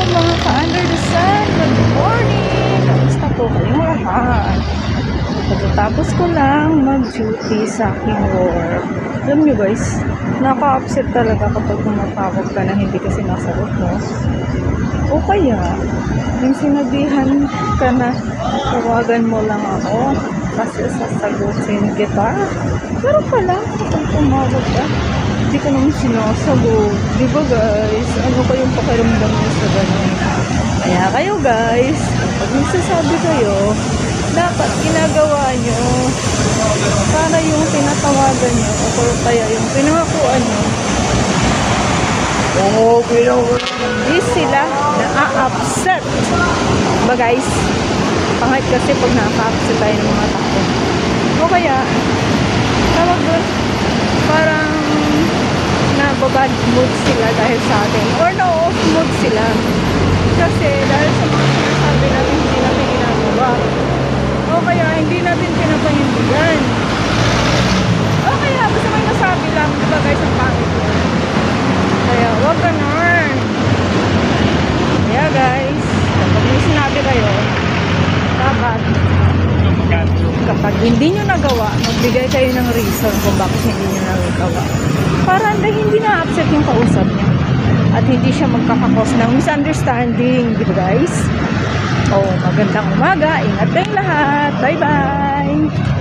mga ka-under the sun, good morning! Kamusta po kayong lahat? Pagkatapos ko lang mag-duty sa aking work. Alam nyo guys, naka-upset talaga kapag tumatawag ka na hindi kasi nasagot mo. O kaya, yung sinabihan ka na tawagan mo lang ako kasi sasagutin kita. Pero pala, kapag tumawag ka, hindi ko naman sinasagot. Diba guys? Ano kayong pakiramdam nyo sa ganun? Kaya kayo guys, pag nagsasabi kayo, dapat ginagawa nyo para yung tinatawagan nyo o kaya yung pinangakuan nyo, hindi sila na-upset. Diba guys? Pangit kasi pag na-upset tayo ng mga tao. O kaya, tawag doon, parang nababad mood sila dahil sa atin. Or na-off mood sila. Kasi dahil sa mga sinasabi natin, hindi natin ginagawa. O kaya, hindi natin pinapanindigan. O kaya, basta may nasabi lang, diba guys, ang pangit yun. Kaya, wag ganun. Kaya guys, kapag may sinabi kayo, dapat kapag hindi nyo nagawa, magbigay kayo ng reason kung bakit hindi nyo nagawa. Para hindi na-upset yung kausap niya. At hindi siya magkakakos ng misunderstanding. Diba guys? Oh, magandang umaga. Ingat kayong lahat. Bye-bye!